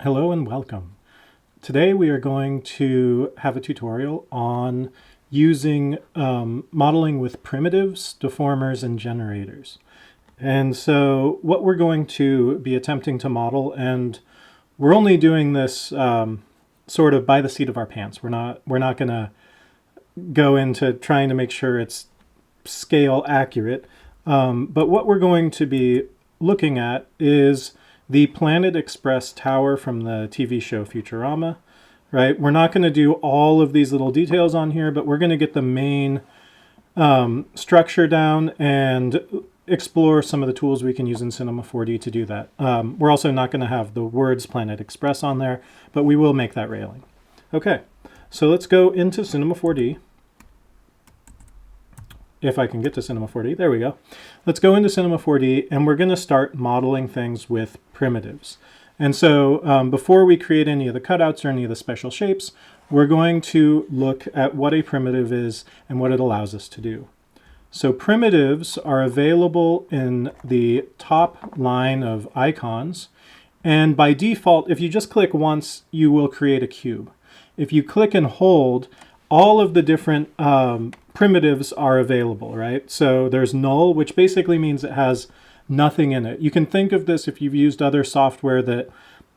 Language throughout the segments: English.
Hello and welcome. Today we are going to have a tutorial on using modeling with primitives, deformers, and generators. And so what we're going to be attempting to model, and we're only doing this sort of by the seat of our pants. We're not going to go into trying to make sure it's scale accurate. But what we're going to be looking at is the Planet Express tower from the TV show Futurama, right? We're not going to do all of these little details on here, but we're going to get the main structure down and explore some of the tools we can use in Cinema4D to do that. We're also not going to have the words Planet Express on there, but we will make that railing. Okay, so let's go into Cinema4D. If I can get to Cinema4D, there we go. Let's go into Cinema4D and we're going to start modeling things with primitives. And so before we create any of the cutouts or any of the special shapes, we're going to look at what a primitive is and what it allows us to do. So primitives are available in the top line of icons. And by default, if you just click once, you will create a cube. If you click and hold, all of the different primitives are available, right? So there's null, which basically means it has nothing in it. You can think of this if you've used other software that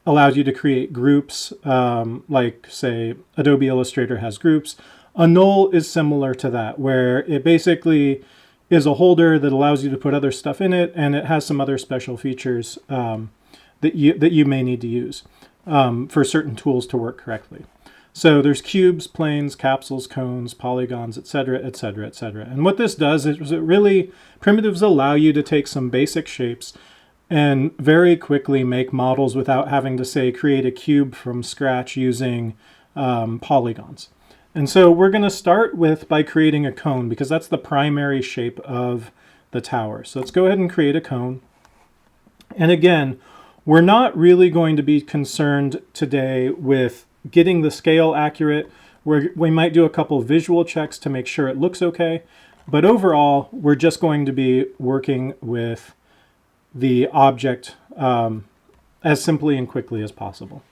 allows you to create groups, like say Adobe Illustrator has groups. A null is similar to that, where it basically is a holder that allows you to put other stuff in it, and it has some other special features that you may need to use for certain tools to work correctly. So there's cubes, planes, capsules, cones, polygons, etc., etc., etc. And what this does is primitives allow you to take some basic shapes and very quickly make models without having to, say, create a cube from scratch using polygons. And so we're going to start by creating a cone, because that's the primary shape of the tower. So let's go ahead and create a cone. And again, we're not really going to be concerned today with getting the scale accurate. We might do a couple visual checks to make sure it looks okay, but overall we're just going to be working with the object as simply and quickly as possible.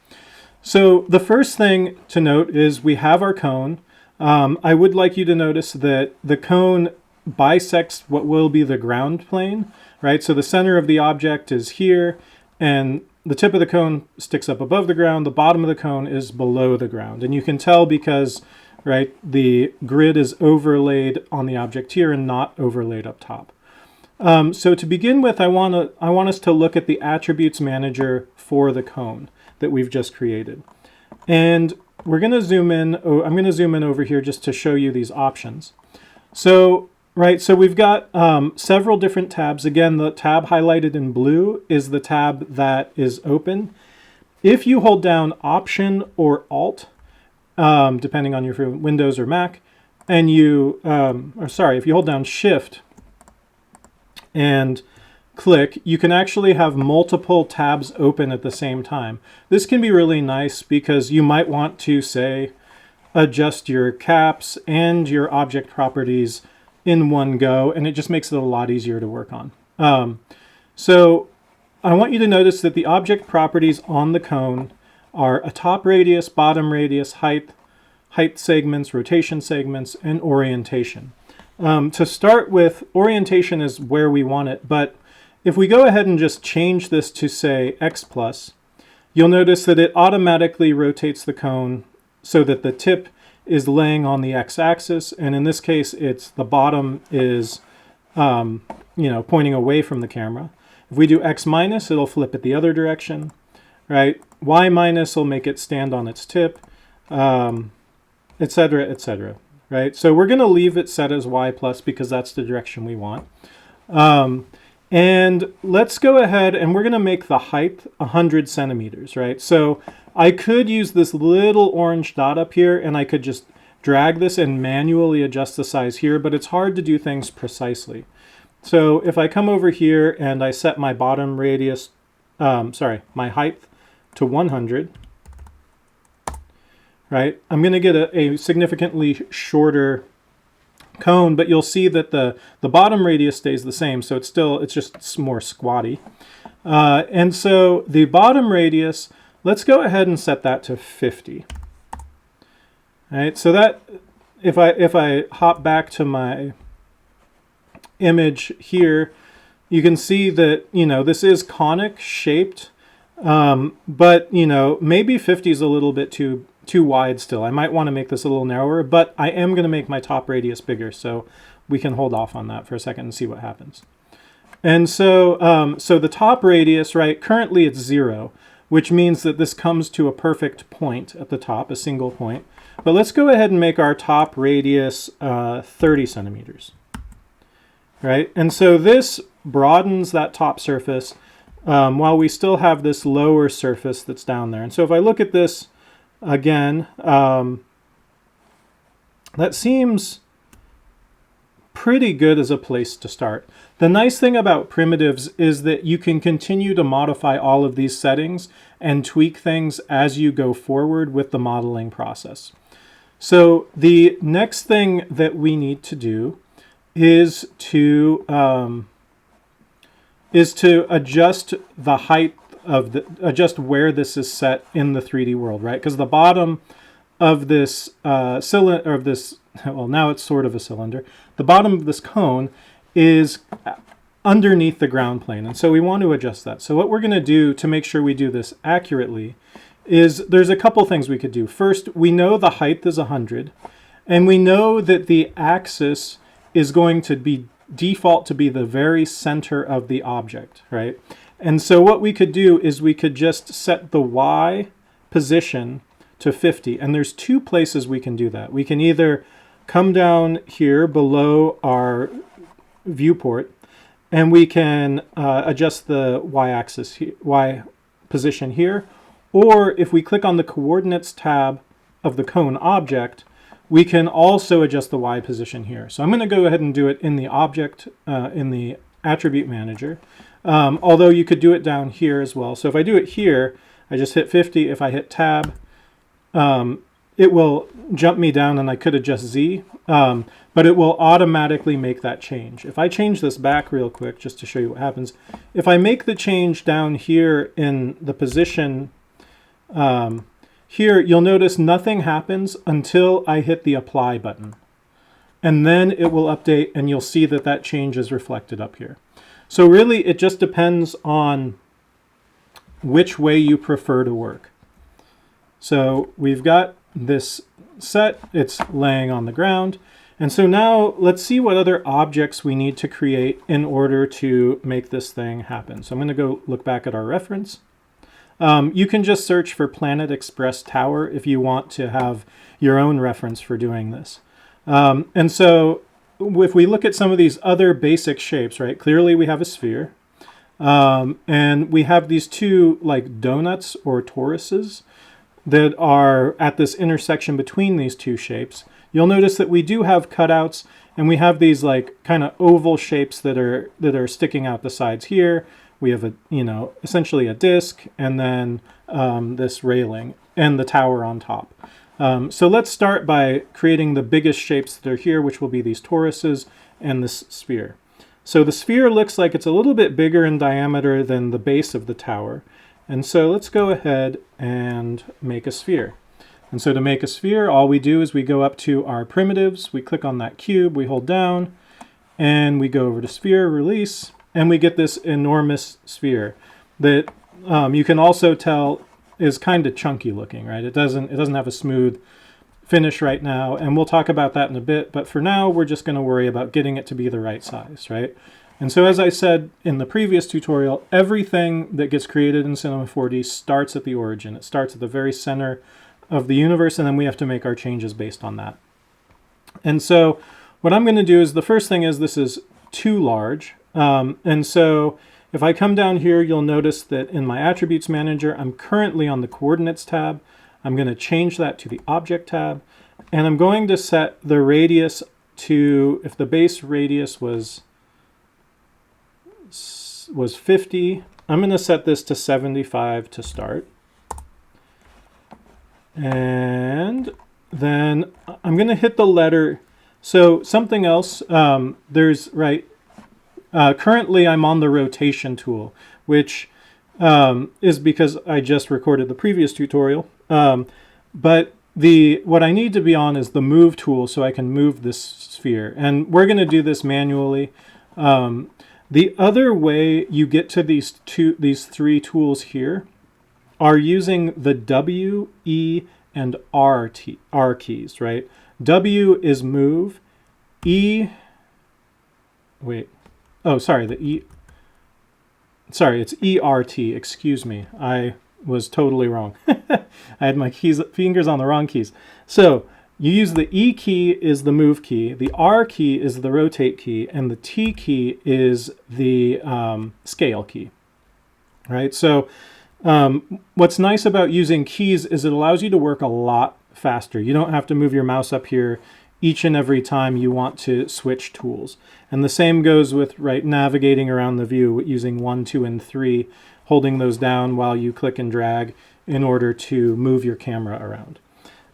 So the first thing to note is we have our cone. I would like you to notice that the cone bisects what will be the ground plane, right? So the center of the object is here, and the tip of the cone sticks up above the ground. The bottom of the cone is below the ground. And you can tell because, right, the grid is overlaid on the object here and not overlaid up top. So to begin with, I want us to look at the attributes manager for the cone that we've just created. And we're going to zoom in. I'm going to zoom in over here just to show you these options. So we've got several different tabs. Again, the tab highlighted in blue is the tab that is open. If you hold down Option or Alt, depending on your Windows or Mac, and if you hold down Shift and click, you can actually have multiple tabs open at the same time. This can be really nice because you might want to, say, adjust your caps and your object properties in one go, and it just makes it a lot easier to work on. So I want you to notice that the object properties on the cone are a top radius, bottom radius, height segments, rotation segments, and orientation. To start with, orientation is where we want it, but if we go ahead and just change this to, say, X+, you'll notice that it automatically rotates the cone so that the tip is laying on the x-axis, and in this case it's the bottom is pointing away from the camera. If we do x-, it'll flip it the other direction, right? Y- will make it stand on its tip, etc., etc., right? So we're going to leave it set as y+ because that's the direction we want. And let's go ahead and we're going to make the height 100 centimeters, right? So I could use this little orange dot up here and I could just drag this and manually adjust the size here, but it's hard to do things precisely. So if I come over here and I set my bottom radius, my height to 100, right? I'm going to get a significantly shorter cone, but you'll see that the bottom radius stays the same, so it's just more squatty. And so the bottom radius Let's go ahead and set that to 50. All right, so that if I hop back to my image here, you can see that, you know, this is conic shaped, but, you know, maybe 50 is a little bit too wide still. I might want to make this a little narrower, but I am going to make my top radius bigger, so we can hold off on that for a second and see what happens. And so, so the top radius, right, currently it's 0, which means that this comes to a perfect point at the top, a single point. But let's go ahead and make our top radius 30 centimeters, right? And so this broadens that top surface while we still have this lower surface that's down there. And so if I look at this again, that seems pretty good as a place to start. The nice thing about primitives is that you can continue to modify all of these settings and tweak things as you go forward with the modeling process. So the next thing that we need to do is to adjust the height of adjust where this is set in the 3D world, right? Because the bottom of this cylinder, of this, well, now it's sort of a cylinder. The bottom of this cone is underneath the ground plane, and so we want to adjust that. So what we're going to do to make sure we do this accurately is there's a couple things we could do. First, we know the height is 100, and we know that the axis is going to be default to be the very center of the object, right? And so what we could do is we could just set the Y position to 50, and there's two places we can do that. We can either come down here below our viewport, and we can adjust the Y-axis, Y position here, or if we click on the coordinates tab of the cone object, we can also adjust the Y position here. So I'm going to go ahead and do it in the object, in the attribute manager, although you could do it down here as well. So if I do it here, I just hit 50. If I hit tab, it will jump me down, and I could adjust Z, but it will automatically make that change. If I change this back real quick, just to show you what happens, if I make the change down here in the position here, you'll notice nothing happens until I hit the apply button. And then it will update, and you'll see that that change is reflected up here. So really, it just depends on which way you prefer to work. So we've got this set, it's laying on the ground. And so now let's see what other objects we need to create in order to make this thing happen. So I'm going to go look back at our reference. You can just search for Planet Express Tower if you want to have your own reference for doing this. And so if we look at some of these other basic shapes, right, clearly we have a sphere. And we have these two like donuts or toruses that are at this intersection between these two shapes. You'll notice that we do have cutouts, and we have these like kind of oval shapes that are sticking out the sides here. We have a, you know, essentially a disc, and then this railing and the tower on top. So let's start by creating the biggest shapes that are here, which will be these toruses and this sphere. So the sphere looks like it's a little bit bigger in diameter than the base of the tower. And so let's go ahead and make a sphere. And so to make a sphere, all we do is we go up to our primitives, we click on that cube, we hold down, and we go over to sphere, release, and we get this enormous sphere that you can also tell is kind of chunky looking, right? It doesn't have a smooth finish right now, and we'll talk about that in a bit, but for now we're just going to worry about getting it to be the right size, right? And so as I said in the previous tutorial, everything that gets created in Cinema4D starts at the origin. It starts at the very center of the universe, and then we have to make our changes based on that. And so what I'm going to do is, the first thing is this is too large. And so if I come down here, you'll notice that in my attributes manager, I'm currently on the coordinates tab. I'm going to change that to the object tab, and I'm going to set the radius to, if the base radius was 50, I'm going to set this to 75 to start. And then I'm going to hit the letter. So something else, currently I'm on the rotation tool, which is because I just recorded the previous tutorial. But what I need to be on is the move tool so I can move this sphere. And we're going to do this manually. The other way you get to these three tools here are using the W, E, and R keys, right? W is move, E, wait, oh, sorry, it's ERT, excuse me. I was totally wrong. I had my fingers on the wrong keys. So you use the E key is the move key, the R key is the rotate key, and the T key is the scale key, right? So what's nice about using keys is it allows you to work a lot faster. You don't have to move your mouse up here each and every time you want to switch tools. And the same goes with navigating around the view using 1, 2, and 3, holding those down while you click and drag in order to move your camera around.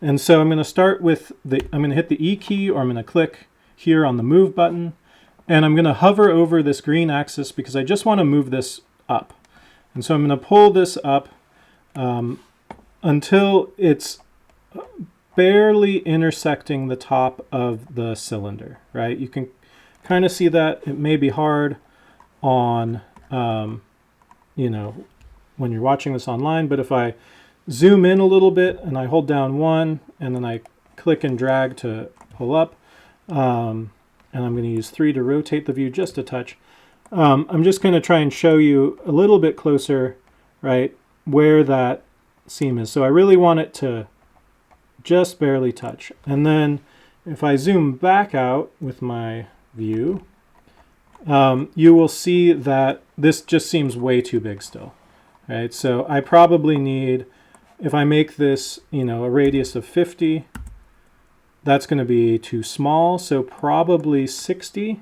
And so I'm going to start with I'm going to hit the E key, or I'm going to click here on the move button, and I'm going to hover over this green axis because I just want to move this up. And so I'm going to pull this up until it's barely intersecting the top of the cylinder, right? You can kind of see that. It may be hard on, you know, when you're watching this online, but if I zoom in a little bit and I hold down 1 and then I click and drag to pull up, and I'm going to use 3 to rotate the view just a touch. I'm just going to try and show you a little bit closer, right, where that seam is. So I really want it to just barely touch. And then if I zoom back out with my view, you will see that this just seems way too big still, right? So I probably need, if I make this, you know, a radius of 50, that's going to be too small. So probably 60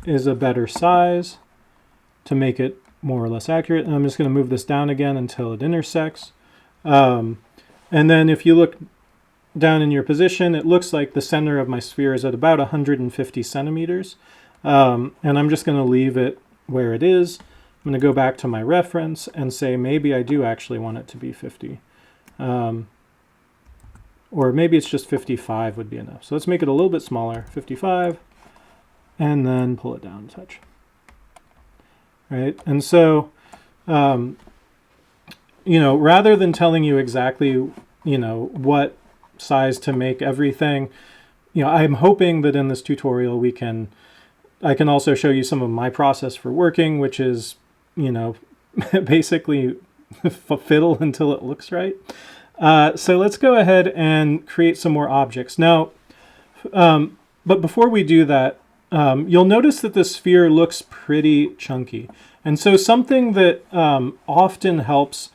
is a better size to make it more or less accurate. And I'm just going to move this down again until it intersects. And then if you look down in your position, it looks like the center of my sphere is at about 150 centimeters. And I'm just going to leave it where it is. I'm going to go back to my reference and say maybe I do actually want it to be 50. Or maybe it's just 55 would be enough. So let's make it a little bit smaller, 55, and then pull it down a touch. Right? And so, you know, rather than telling you exactly, you know, what size to make everything, you know, I'm hoping that in this tutorial I can also show you some of my process for working, which is, you know, basically fiddle until it looks right. So let's go ahead and create some more objects. Now, but before we do that, you'll notice that the sphere looks pretty chunky. And so something that often helps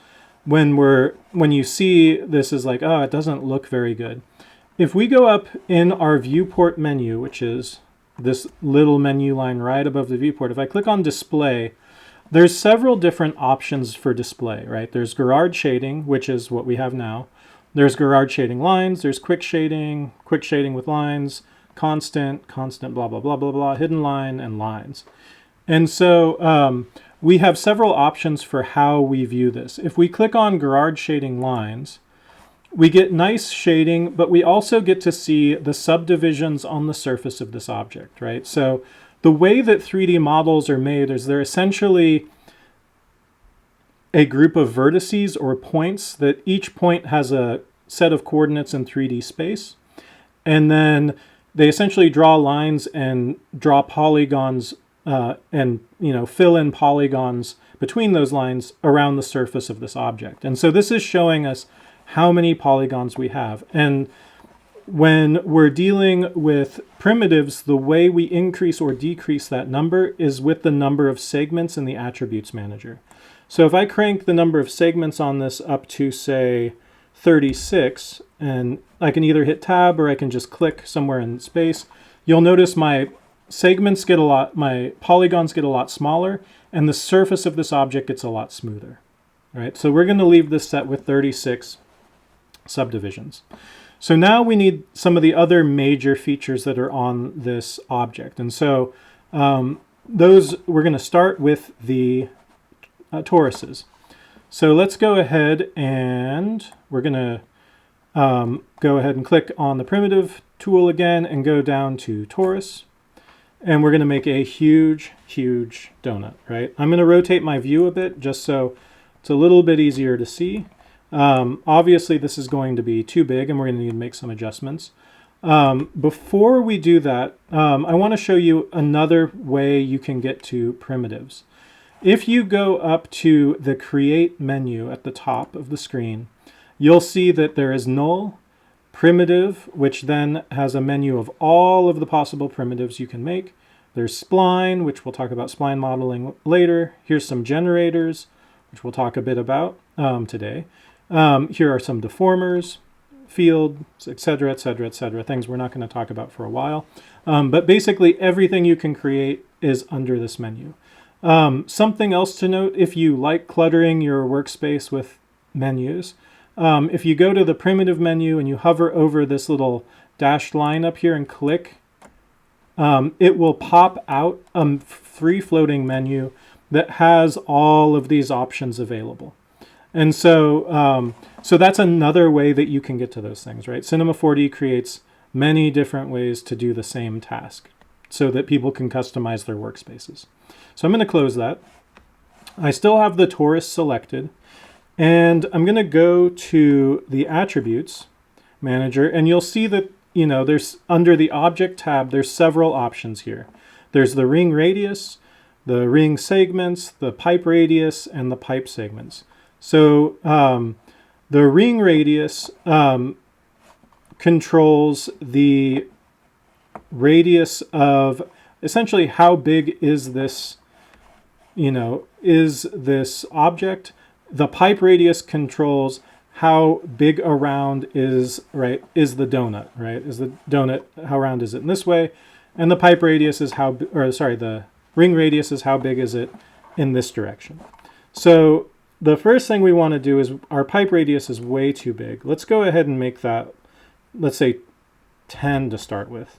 when you see this is like, oh, it doesn't look very good. If we go up in our viewport menu, which is this little menu line right above the viewport, if I click on display, there's several different options for display, right? There's Gerard shading, which is what we have now. There's Gerard shading lines, there's quick shading with lines, constant, blah, blah, blah, blah, blah, hidden line, and lines. And so we have several options for how we view this. If we click on Gerard shading lines, we get nice shading, but we also get to see the subdivisions on the surface of this object, right? So the way that 3D models are made is they're essentially a group of vertices or points that each point has a set of coordinates in 3D space. And then they essentially draw lines and draw polygons and, you know, fill in polygons between those lines around the surface of this object. And so this is showing us how many polygons we have. And when we're dealing with primitives, the way we increase or decrease that number is with the number of segments in the attributes manager. So if I crank the number of segments on this up to, say, 36, and I can either hit tab or I can just click somewhere in space, you'll notice my polygons get a lot smaller, and the surface of this object gets a lot smoother. Right? So we're going to leave this set with 36 subdivisions. So now we need some of the other major features that are on this object. And so those, we're going to start with the toruses. So let's go ahead and we're going to go ahead and click on the primitive tool again and go down to torus. And we're going to make a huge, huge donut, right? I'm going to rotate my view a bit just so it's a little bit easier to see. Obviously, this is going to be too big and we're going to need to make some adjustments. Before we do that, I want to show you another way you can get to primitives. If you go up to the Create menu at the top of the screen, you'll see that there is null, primitive, which then has a menu of all of the possible primitives you can make. There's spline, which we'll talk about spline modeling later. Here's some generators, which we'll talk a bit about today. Here are some deformers, fields, etc., etc., etc., things we're not going to talk about for a while. But basically, everything you can create is under this menu. Something else to note, if you like cluttering your workspace with menus, if you go to the primitive menu and you hover over this little dashed line up here and click, it will pop out a free floating menu that has all of these options available. And so, so that's another way that you can get to those things, right? Cinema4D creates many different ways to do the same task so that people can customize their workspaces. So I'm going to close that. I still have the torus selected, and I'm going to go to the attributes manager, and you'll see that, you know, there's under the object tab, there's several options here. There's the ring radius, the ring segments, the pipe radius, and the pipe segments. So the ring radius controls the radius of essentially how big is this, you know, is this object. The pipe radius controls how big around is, right, is the donut, right? Is the donut, how round is it in this way? And the pipe radius is how, or sorry, the ring radius is how big is it in this direction. So the first thing we want to do is our pipe radius is way too big. Let's go ahead and make that, let's say 10 to start with.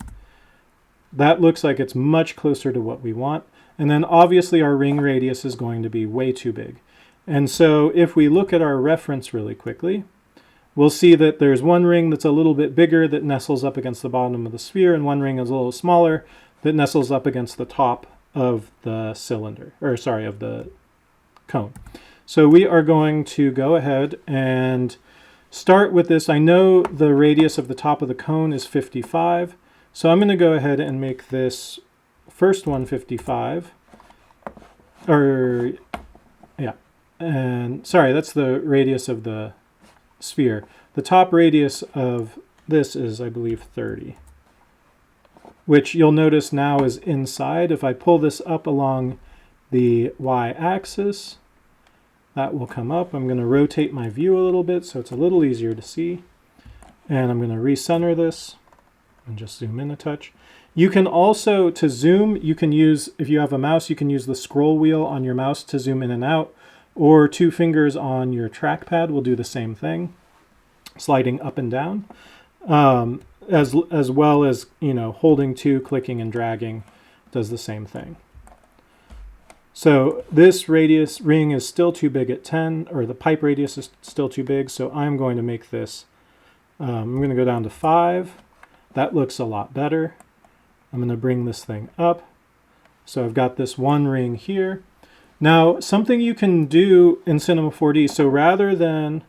That looks like it's much closer to what we want. And then obviously our ring radius is going to be way too big. And so if we look at our reference really quickly, we'll see that there's one ring that's a little bit bigger that nestles up against the bottom of the sphere, and one ring is a little smaller that nestles up against the top of the cylinder, or sorry, of the cone. So we are going to go ahead and start with this. I know the radius of the top of the cone is 55. So I'm going to go ahead and make this first one 55. Or, yeah. And sorry, that's the radius of the sphere. The top radius of this is, I believe, 30. Which you'll notice now is inside. If I pull this up along the y-axis, that will come up. I'm going to rotate my view a little bit so it's a little easier to see. And I'm going to recenter this and just zoom in a touch. You can also, to zoom, you can use, if you have a mouse, you can use the scroll wheel on your mouse to zoom in and out, or 2 fingers on your trackpad will do the same thing, sliding up and down, as well as, you know, holding 2, clicking and dragging does the same thing. So this radius ring is still too big at 10, or the pipe radius is still too big, so I'm going to make this, I'm going to go down to 5. That looks a lot better. I'm going to bring this thing up. So I've got this one ring here. Now, something you can do in Cinema4D, so rather than,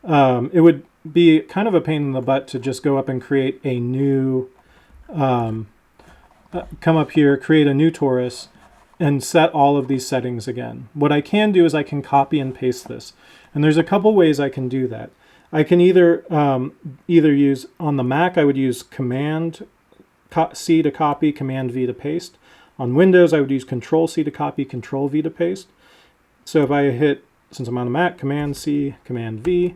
it would be kind of a pain in the butt to just go up and create a new, come up here, create a new torus, and set all of these settings again. What I can do is I can copy and paste this. And there's a couple ways I can do that. I can either use, on the Mac, I would use Command C to copy, Command V to paste. On Windows, I would use Control C to copy, Control V to paste. So if I hit, since I'm on a Mac, Command C, Command V,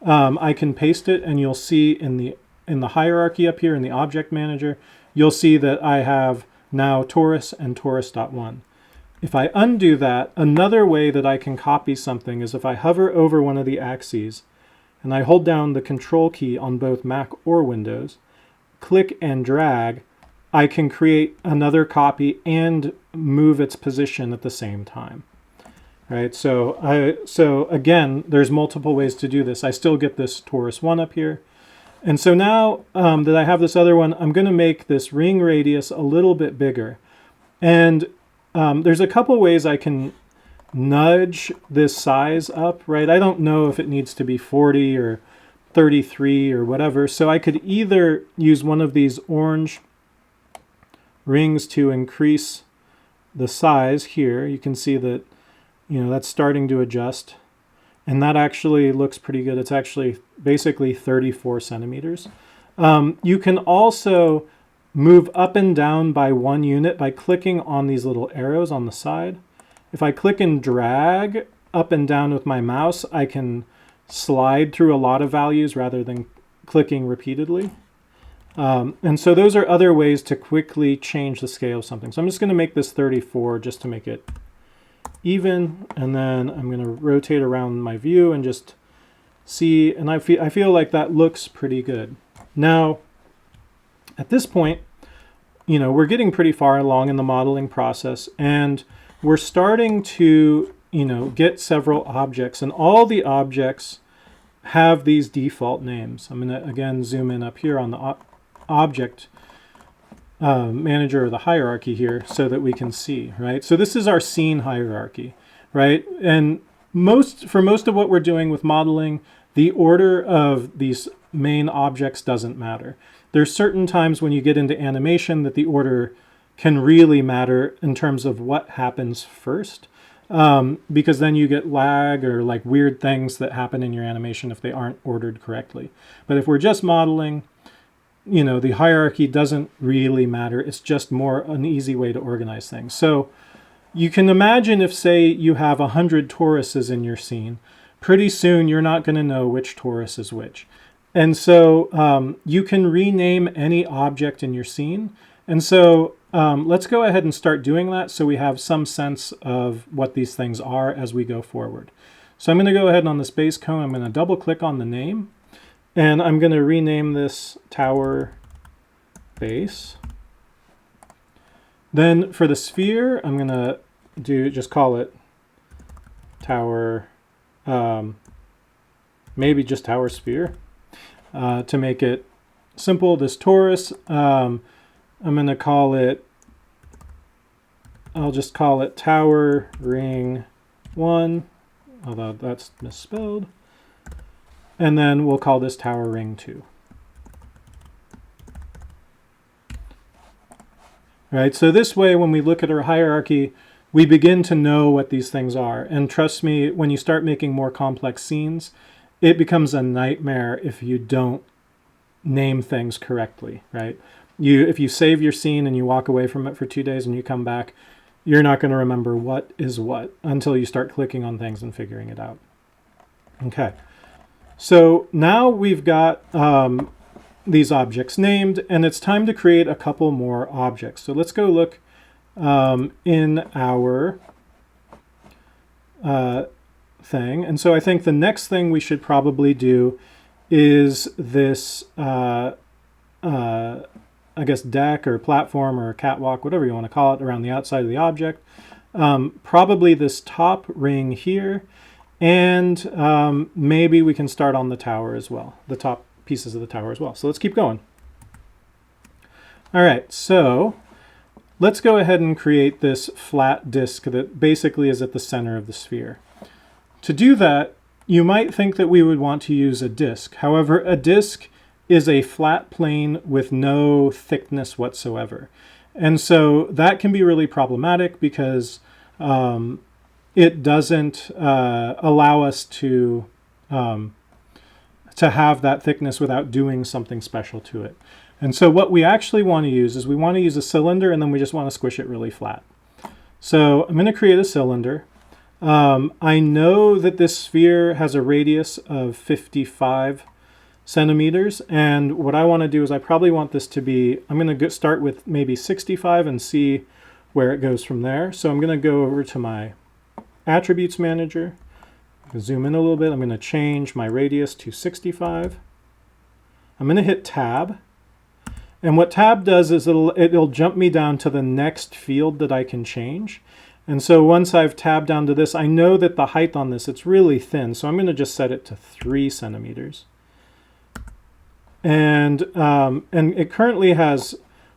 I can paste it, and you'll see in the hierarchy up here in the Object Manager, you'll see that I have now torus and torus.1. If I undo that, another way that I can copy something is if I hover over one of the axes and I hold down the Control key on both Mac or Windows, click and drag, I can create another copy and move its position at the same time. right? So again, there's multiple ways to do this. I still get this torus 1 up here. And so now that I have this other one, I'm going to make this ring radius a little bit bigger. And there's a couple ways I can nudge this size up, right? I don't know if it needs to be 40 or 33 or whatever. So I could either use one of these orange rings to increase the size here. You can see that, that's starting to adjust. And that actually looks pretty good. It's actually basically 34 centimeters. You can also move up and down by 1 unit by clicking on these little arrows on the side. If I click and drag up and down with my mouse, I can slide through a lot of values rather than clicking repeatedly. And so those are other ways to quickly change the scale of something. So I'm just going to make this 34 just to make it even, and then I'm going to rotate around my view and just see, and I feel like that looks pretty good. Now, at this point, we're getting pretty far along in the modeling process, and we're starting to, get several objects, and all the objects have these default names. I'm going to, again, zoom in up here on the object manager or the hierarchy here so that we can see, right? So this is our scene hierarchy, right? And for most of what we're doing with modeling, the order of these main objects doesn't matter. There's certain times when you get into animation that the order can really matter in terms of what happens first, because then you get lag or like weird things that happen in your animation if they aren't ordered correctly. But if we're just modeling, the hierarchy doesn't really matter. It's just more an easy way to organize things. So you can imagine if, say, you have 100 toruses in your scene, pretty soon you're not going to know which torus is which. And so you can rename any object in your scene. And so let's go ahead and start doing that so we have some sense of what these things are as we go forward. So I'm going to go ahead on this base cone. I'm going to double click on the name. And I'm going to rename this tower base. Then for the sphere, I'm going to just call it tower, maybe just tower sphere, to make it simple. This torus, I'm going to call it, I'll just call it tower ring 1, although that's misspelled. And then we'll call this tower ring 2. Right, so this way when we look at our hierarchy, we begin to know what these things are. And trust me, when you start making more complex scenes, it becomes a nightmare if you don't name things correctly, right? If you save your scene and you walk away from it for 2 days and you come back, you're not going to remember what is what until you start clicking on things and figuring it out. Okay. So now we've got these objects named, and it's time to create a couple more objects. So let's go look in our thing. And so I think the next thing we should probably do is this, I guess, deck or platform or catwalk, whatever you want to call it, around the outside of the object. Probably this top ring here. And maybe we can start on the tower as well, the top pieces of the tower as well. So let's keep going. All right, so let's go ahead and create this flat disk that basically is at the center of the sphere. To do that, you might think that we would want to use a disk. However, a disk is a flat plane with no thickness whatsoever. And so that can be really problematic because it doesn't allow us to have that thickness without doing something special to it. And so what we actually want to use is we want to use a cylinder, and then we just want to squish it really flat. So I'm going to create a cylinder. I know that this sphere has a radius of 55 centimeters, and what I want to do is I probably want this to be, I'm going to start with maybe 65 and see where it goes from there. So I'm going to go over to my Attributes Manager, zoom in a little bit. I'm going to change my radius to 65. I'm going to hit Tab. And what Tab does is it'll jump me down to the next field that I can change. And so once I've tabbed down to this, I know that the height on this, it's really thin. So I'm going to just set it to 3 centimeters. And it currently has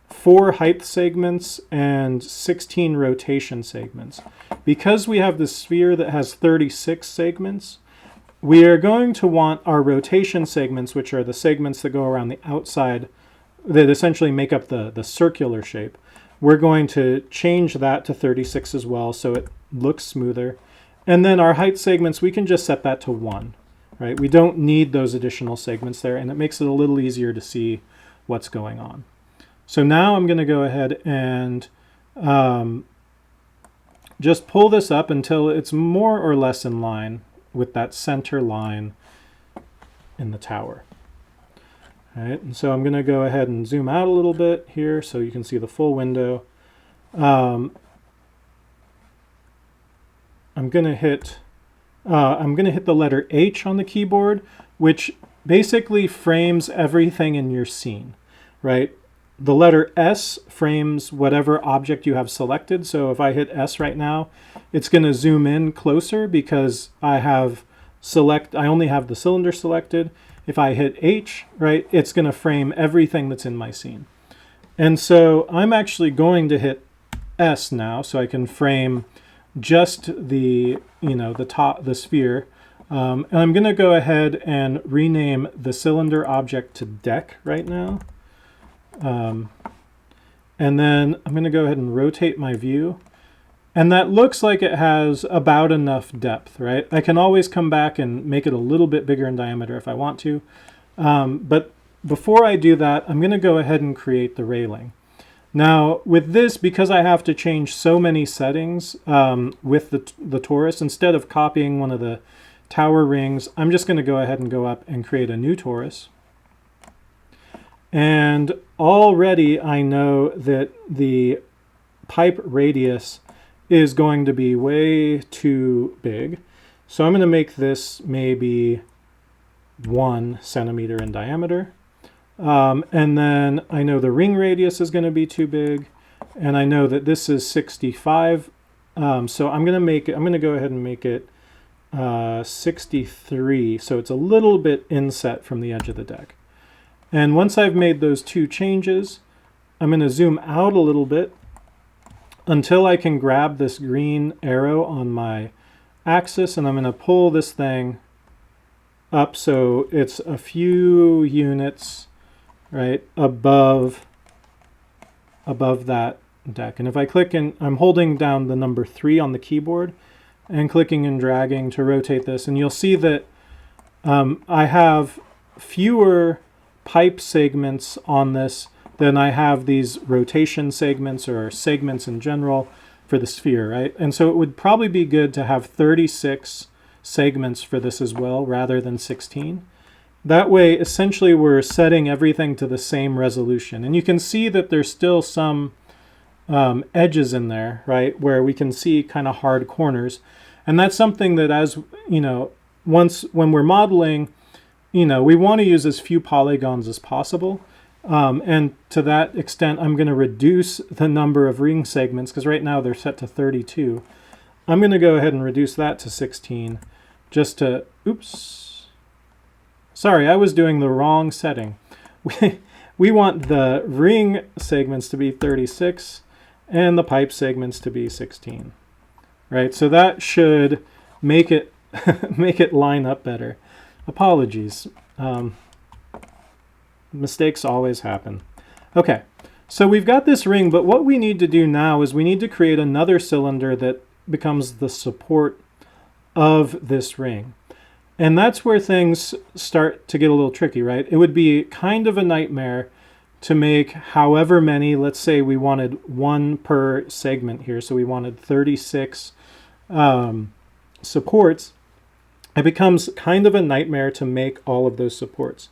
4 height segments and 16 rotation segments. Because we have the sphere that has 36 segments, we are going to want our rotation segments, which are the segments that go around the outside, that essentially make up the circular shape. We're going to change that to 36 as well, so it looks smoother. And then our height segments, we can just set that to 1, right? We don't need those additional segments there, and it makes it a little easier to see what's going on. So now I'm going to go ahead and just pull this up until it's more or less in line with that center line in the tower. All right, and so I'm going to go ahead and zoom out a little bit here so you can see the full window. I'm going to hit the letter H on the keyboard, which basically frames everything in your scene, right? The letter S frames whatever object you have selected. So if I hit S right now, it's going to zoom in closer because I only have the cylinder selected. If I hit H, right, it's going to frame everything that's in my scene. And so I'm actually going to hit S now so I can frame just the sphere. And I'm going to go ahead and rename the cylinder object to deck right now. And then I'm going to go ahead and rotate my view. And that looks like it has about enough depth, right? I can always come back and make it a little bit bigger in diameter if I want to. But before I do that, I'm going to go ahead and create the railing. Now, with this, because I have to change so many settings with the torus, instead of copying one of the tower rings, I'm just going to go ahead and go up and create a new torus. And already I know that the pipe radius is going to be way too big. So I'm going to make this maybe 1 centimeter in diameter. And then I know the ring radius is going to be too big. And I know that this is 65. So I'm going to go ahead and make it 63. So it's a little bit inset from the edge of the deck. And once I've made those 2 changes, I'm going to zoom out a little bit until I can grab this green arrow on my axis, and I'm going to pull this thing up so it's a few units right above that deck. And if I click and I'm holding down the number 3 on the keyboard and clicking and dragging to rotate this, and you'll see that I have fewer pipe segments on this than I have these rotation segments or segments in general for the sphere, right? And so it would probably be good to have 36 segments for this as well rather than 16. That way, essentially, we're setting everything to the same resolution. And you can see that there's still some edges in there, right, where we can see kind of hard corners. And that's something that, as you know, when we're modeling, we want to use as few polygons as possible. And to that extent, I'm going to reduce the number of ring segments, because right now they're set to 32. I'm going to go ahead and reduce that to 16 just to, oops. Sorry, I was doing the wrong setting. We want the ring segments to be 36 and the pipe segments to be 16. Right? So that should make it make it line up better. Apologies. Mistakes always happen. Okay, so we've got this ring, but what we need to do now is we need to create another cylinder that becomes the support of this ring. And that's where things start to get a little tricky, right? It would be kind of a nightmare to make however many, let's say we wanted 1 per segment here, so we wanted 36 supports. It becomes kind of a nightmare to make all of those supports.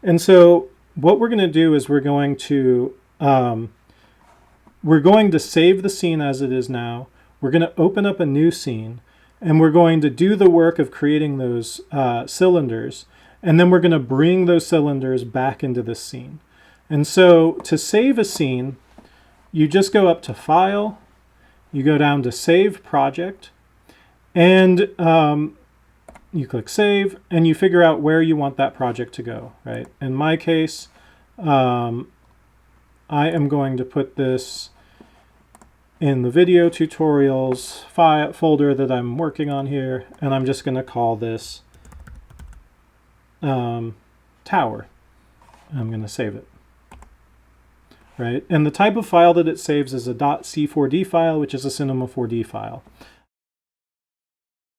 And so what we're going to do is we're going to save the scene as it is now. We're going to open up a new scene, and we're going to do the work of creating those cylinders, and then we're going to bring those cylinders back into this scene. And so to save a scene, you just go up to File, You go down to Save Project, and you click Save, and you figure out where you want that project to go, right? In my case, I am going to put this in the video tutorials folder that I'm working on here, and I'm just going to call this Tower. I'm going to save it. Right? And the type of file that it saves is a .c4d file, which is a Cinema4D file.